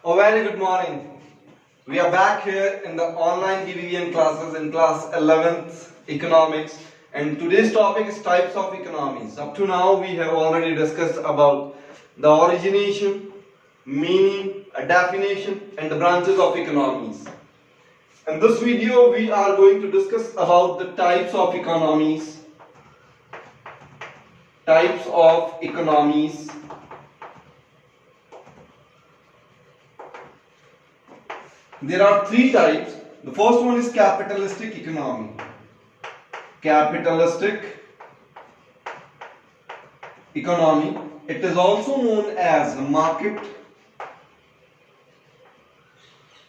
A very good morning. We are back here in the online BBVN classes in class 11th economics, and today's topic is types of economies. Up to now we have already discussed about the origination, meaning, a definition and the branches of economies. In this video we are going to discuss about the types of economies. Types of economies. There are three types. The first one is capitalistic economy. Capitalistic economy. It is also known as market,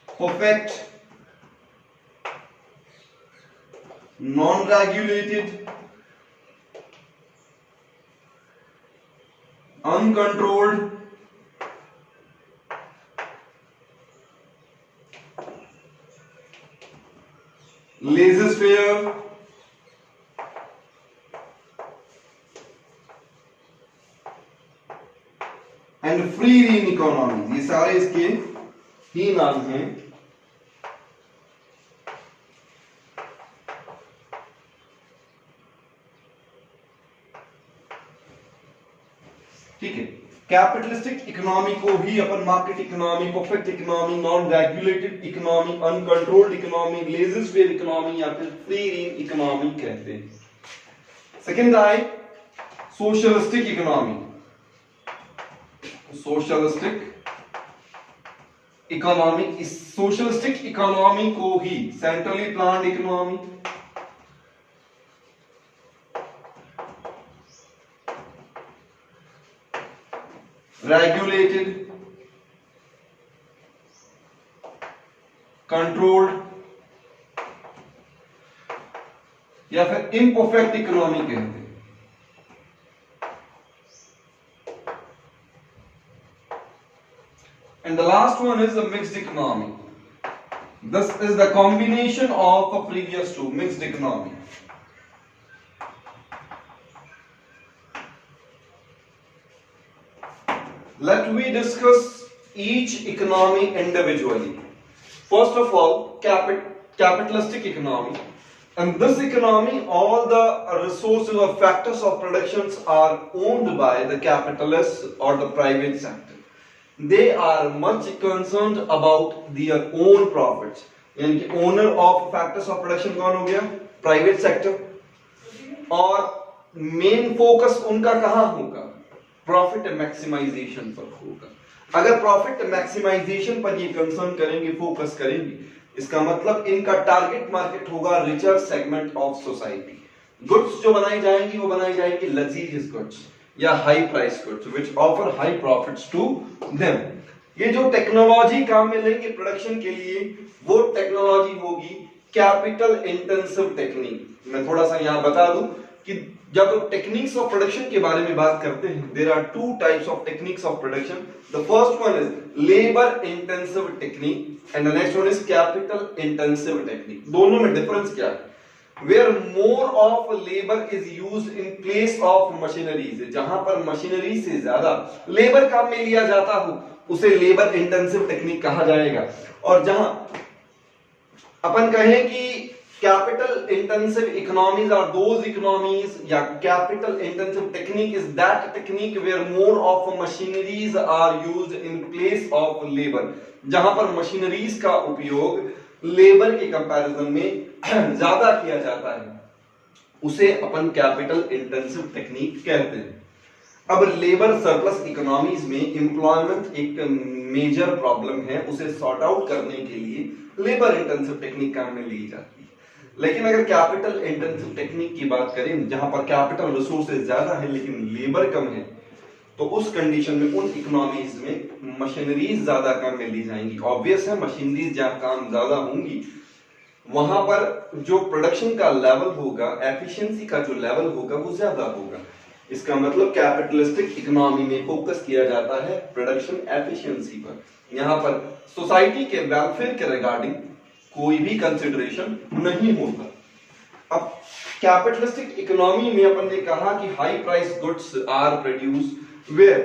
perfect, non-regulated, uncontrolled, laissez-faire, and free rein economy. ये सारे इसके ही नाम हैं. ठीक है. Capitalistic economy को ही अपन market economy, perfect economy, non regulated economy, uncontrolled economy, laissez faire economy या फिर फ्री रेन इकोनॉमी कहते हैं. Second type socialistic economy. Socialistic economy, इस सोशलिस्टिक इकोनॉमी को ही centrally planned economy, regulated, controlled या फिर इम्परफेक्ट इकोनॉमी कहते हैं. And the last one is a mixed economy. This is the combination of the previous two, mixed economy. Let we discuss each economy individually. First of all, capitalistic economy. In this economy, all the resources or factors of productions are owned by the capitalists or the private sector. They are much concerned about their own profits. यानी कि owner of factors of production कौन हो गया? Private sector. और main focus उनका कहां होगा? Profit maximisation पर होगा. अगर प्रॉफिट मैक्सिमाइजेशन पर ये कंसर्न करेंगे, फोकस करेंगे, इसका मतलब इनका टारगेट मार्केट होगा richer segment of society. Goods जो बनाई जाएंगी वो बनाई जाएंगी लग्जरियस गुड्स या high price goods which offer high profits to them. ये जो टेक्नोलॉजी काम में लेंगे प्रोडक्शन के लिए, वो टेक्नोलॉजी होगी कैपिटल इंटेंसिव टेक्निक. मैं थोड़ा सा यहां बता दूं कि जब टेक्निक्स ऑफ प्रोडक्शन के बारे में बात करते हैं, there are two types of techniques of production. The first one is labour intensive technique and the next one is capital intensive technique. दोनों में डिफरेंस क्या है? Where more of labor is used in place of machineries. जहां पर machinery से ज्यादा labour काम में लिया जाता हो उसे लेबर इंटेंसिव टेक्निक कहा जाएगा. और जहां अपन कहें कि capital intensive economies are those economies या capital intensive technique is that technique where more of machineries are used in place of labour. जहां पर मशीनरीज का उपयोग लेबर के कंपैरिजन में ज्यादा किया जाता है, उसे अपन कैपिटल इंटेंसिव टेक्निक कहते हैं. अब लेबर सरप्लस इकोनॉमीज में एम्प्लॉयमेंट एक मेजर प्रॉब्लम है, उसे सॉर्ट आउट करने के लिए लेबर इंटेंसिव टेक्निक काम में ली जाती है. लेकिन अगर कैपिटल इंटेंसिव टेक्निक की बात करें जहां पर कैपिटल रिसोर्सेज ज्यादा है लेकिन लेबर कम है, तो उस कंडीशन में उन इकोनॉमीज में मशीनरीज ज्यादा काम में ली जाएंगी. ऑब्वियस है, मशीनरीज जहां काम ज्यादा होंगी वहां पर जो प्रोडक्शन का लेवल होगा, एफिशिएंसी का जो लेवल होगा वो ज्यादा होगा. इसका मतलब कैपिटलिस्टिक इकोनॉमी में फोकस किया जाता है प्रोडक्शन एफिशिएंसी पर. यहां पर सोसाइटी के वेलफेयर के रिगार्डिंग कोई भी कंसिडरेशन नहीं होता. अब कैपिटलिस्टिक इकोनॉमी में अपन ने कहा कि high price goods are produced where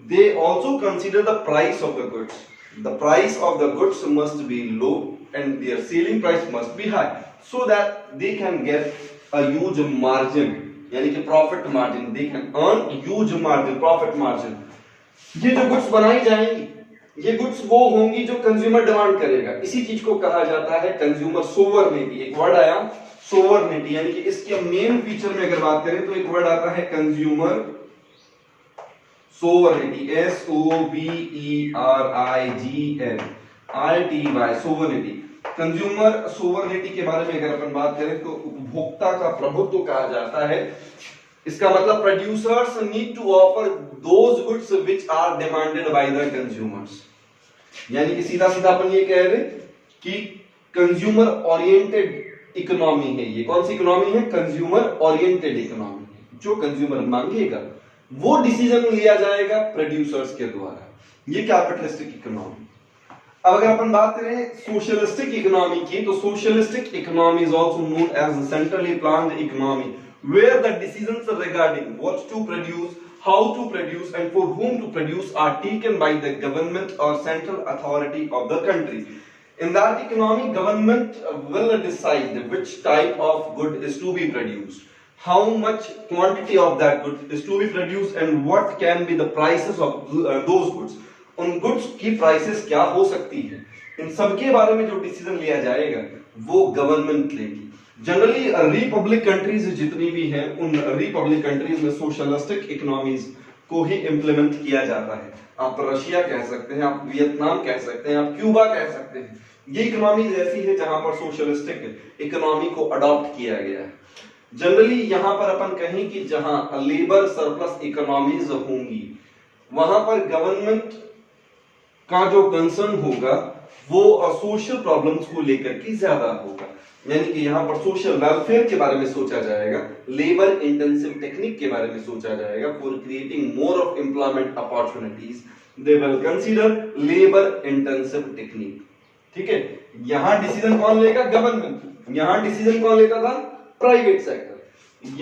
they also consider the price of the goods. the price of the goods must be low and their selling price must be high so that they can get a huge margin, यानी कि profit margin, they can earn huge margin, profit margin. ये जो goods बनाई जाएंगी, ये goods वो होंगी जो कंज्यूमर डिमांड करेगा. इसी चीज को कहा जाता है कंज्यूमर सोवरनिटी. एक वर्ड आया सोवरनिटी, यानी कि इसके मेन फीचर में अगर बात करें तो एक वर्ड आता है consumer sovereignty, SOVERIGNITY, sovereignty. Consumer sovereignty के बारे में अगर अपन बात करें तो उपभोक्ता का प्रभुत्व कहा जाता है. इसका मतलब producers need to offer those goods which are demanded by the consumers. यानी कि सीधा सीधा अपन ये कह रहे कि कंज्यूमर ओरिएंटेड इकोनॉमी है. ये कौन सी इकोनॉमी है? Consumer oriented economy. जो कंज्यूमर मांगेगा वो डिसीजन लिया जाएगा प्रोड्यूसर्स के द्वारा. ये कैपिटलिस्टिक इकोनॉमी. अब अगर अपन बात करें सोशलिस्टिक इकोनॉमी की, तो socialistic economy is also known as centrally planned economy where the decisions regarding what to produce, how to produce and for whom to produce are taken by the government or central authority of the country. In that economy, government will decide which type of good is to be produced, how much quantity of that good is to be produced and what can be the prices of those goods. उन goods की prices क्या हो सकती है, इन सब के बारे में जो डिसीजन लिया जाएगा वो गवर्नमेंट लेगी. जनरली रिपब्लिक कंट्रीज जितनी भी हैं, उन रिपब्लिक कंट्रीज में सोशलिस्टिक इकोनॉमीज को ही इंप्लीमेंट किया जाता है. आप रशिया कह सकते हैं, आप वियतनाम कह सकते हैं, आप क्यूबा कह सकते हैं. ये इकोनॉमीज ऐसी है जहां पर सोशलिस्टिक इकोनॉमी को अडॉप्ट किया गया है. जनरली यहां पर अपन कहें कि जहां लेबर सरप्लस इकोनॉमीज होंगी वहां पर गवर्नमेंट का जो कंसर्न होगा वो सोशल प्रॉब्लम्स को लेकर के ज्यादा होगा. यानी कि यहाँ पर सोशल वेलफेयर के बारे में सोचा जाएगा, लेबर इंटेंसिव टेक्निक के बारे में सोचा जाएगा. For creating more of employment opportunities they will consider labour intensive technique. ठीक है, यहाँ डिसीजन कौन लेगा? गवर्नमेंट. यहाँ डिसीजन कौन लेता था? Private sector.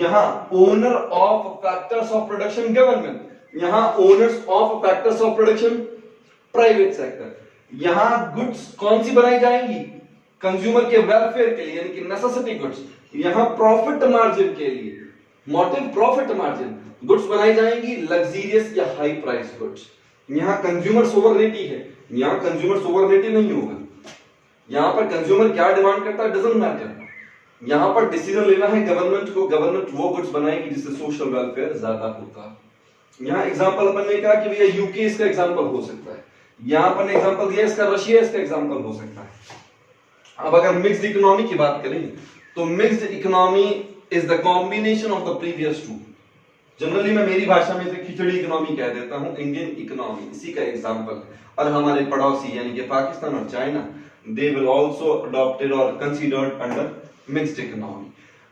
यहाँ owner of factors of production government, यहाँ owners of factors of production private sector. यहाँ गुड्स कौन सी बनाई जाएंगी? कंज्यूमर के वेलफेयर के लिए, यानी कि नेसेसिटी गुड्स. यहां प्रॉफिट मार्जिन के लिए, मोटिव प्रॉफिट मार्जिन, गुड्स बनाई जाएंगी लग्जरियस या हाई प्राइस गुड्स. यहां कंज्यूमर सोवरनिटी है, यहां कंज्यूमर सोवरनिटी नहीं होगा. यहां पर कंज्यूमर क्या डिमांड करता है डजंट मैटर. यहां पर डिसीजन लेना है गवर्नमेंट को. गवर्नमेंट वो गुड्स बनाएगी जिससे सोशल वेलफेयर ज्यादा होता है. यहां एग्जांपल अपन ने कहा कि भैया यूके इसका एग्जांपल हो सकता है. यहां पर एग्जांपल दिया इसका रशिया इसका एग्जांपल हो सकता है. अब अगर मिक्स्ड इकोनॉमी की बात करें तो mixed economy is the combination of the previous two. Generally मैं मेरी भाषा में इसे खिचड़ी इकोनॉमी कह देता हूं. इंडियन इकोनॉमी इसी का एग्जांपल है. और हमारे पड़ोसी यानी कि पाकिस्तान और China, they will also adopted और कंसीडर्ड अंडर मिक्स्ड इकोनॉमी.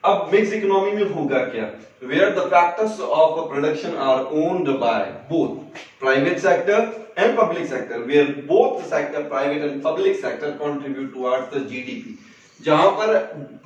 अब मिक्स्ड इकोनॉमी में होगा क्या? where the factors of production are owned by both private sector and public sector, where both the sector, private and public sector, contribute towards the GDP. जहां पर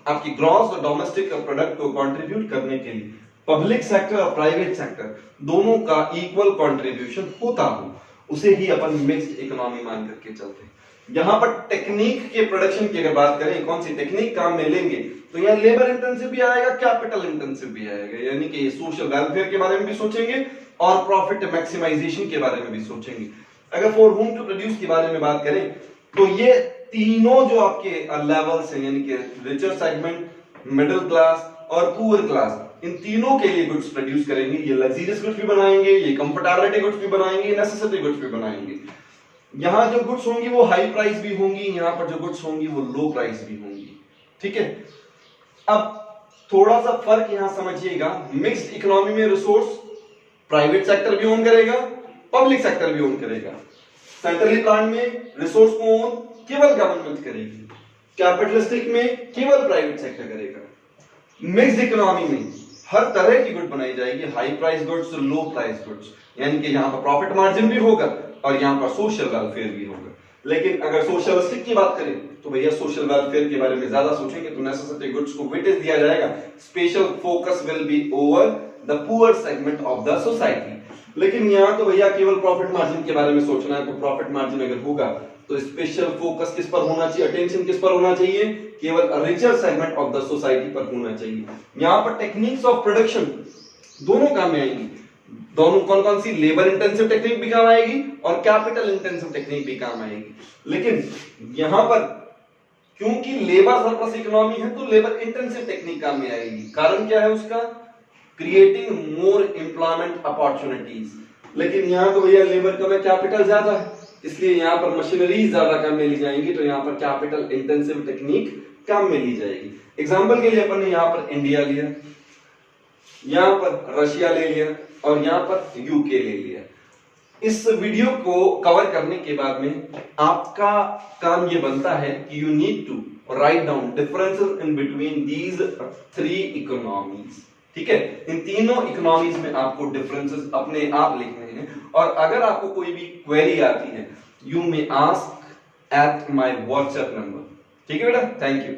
आपकी gross domestic product को contribute करने के लिए पब्लिक सेक्टर और private sector दोनों का इक्वल कंट्रीब्यूशन होता हो, उसे ही अपन मिक्स्ड इकोनॉमी मान करके चलते हैं. यहां पर टेक्निक के प्रोडक्शन की अगर बात करें, कौन सी टेक्निक काम में लेंगे, तो यहाँ लेबर इंटेंसिव भी आएगा, कैपिटल इंटेंसिव भी आएगा. यानी कि सोशल वेलफेयर के बारे में भी सोचेंगे और प्रॉफिट मैक्सिमाइजेशन के बारे में भी सोचेंगे. अगर फॉर होम टू प्रोड्यूस के बारे में बात करें तो ये तीनों जो आपके लेवल्स हैं, यानी कि रिचर सेगमेंट, मिडिल क्लास और पुअर क्लास, इन तीनों के लिए गुड्स प्रोड्यूस करेंगे. ये लग्जरियस गुड्स भी बनाएंगे, ये कंफर्टेबिलिटी गुड्स भी बनाएंगे, नेसेसिटी गुड्स भी बनाएंगे. यहाँ जो गुड्स होंगी वो हाई प्राइस भी होंगी, यहाँ पर जो गुड्स होंगी वो लो प्राइस भी होंगी. ठीक है, अब थोड़ा सा फर्क यहां समझिएगा. मिक्स्ड इकोनॉमी में रिसोर्स प्राइवेट सेक्टर भी ओन करेगा, पब्लिक सेक्टर भी ओन करेगा. सेंट्रली प्लान में रिसोर्स को ओन केवल गवर्नमेंट करेगी, कैपिटलिस्टिक में केवल प्राइवेट सेक्टर करेगा. मिक्स्ड इकोनॉमी में हर तरह की गुड बनाई जाएगी, हाई प्राइस गुड्स, लो प्राइस गुड्स. यानी कि यहाँ पर प्रॉफिट मार्जिन भी होगा और यहाँ पर सोशल वेलफेयर भी होगा. लेकिन अगर सोशलिस्टिक की बात करें तो भैया सोशल वेलफेयर के बारे में ज्यादा सोचेंगे तो नेसेसिटी गुड्स को वेटेज दिया जाएगा. Special focus will be over the poor segment of the society. लेकिन यहाँ तो भैया केवल प्रॉफिट मार्जिन के बारे में सोचना है, तो प्रॉफिट मार्जिन अगर होगा तो स्पेशल फोकस किस पर होना चाहिए, अटेंशन किस पर होना चाहिए, केवल richer segment of the society पर होना चाहिए। यहाँ पर टेक्निक्स ऑफ प्रोडक्शन दोनों काम में आएंगी, दोनों कौन कौन सी, लेबर इंटेंसिव टेक्निक भी काम आएगी और कैपिटल इंटेंसिव टेक्निक भी काम आएगी। लेकिन यहां पर क्योंकि लेबर सरप्लस इकोनॉमी है तो लेबर इंटेंसिव टेक्निक काम में आएगी। कारण क्या है उसका, क्रिएटिंग मोर एम्प्लॉयमेंट अपॉर्चुनिटीज। लेकिन यहां तो भैया लेबर कम है, कैपिटल ज्यादा है, इसलिए यहां पर मशीनरी ज्यादा काम में ली जाएंगी, तो यहां पर कैपिटल इंटेंसिव टेक्निक काम में ली जाएगी। एग्जाम्पल के लिए अपन ने यहां पर इंडिया लिया, यहां पर रशिया ले लिया और यहां पर यूके ले लिया। इस वीडियो को कवर करने के बाद में आपका काम ये बनता है कि you need to write down differences in between these three economies. ठीक है, इन तीनों इकोनॉमीज में आपको डिफरेंसेस अपने आप लिखने हैं, और अगर आपको कोई भी क्वेरी आती है you may ask at my WhatsApp number. ठीक है बेटा, थैंक यू।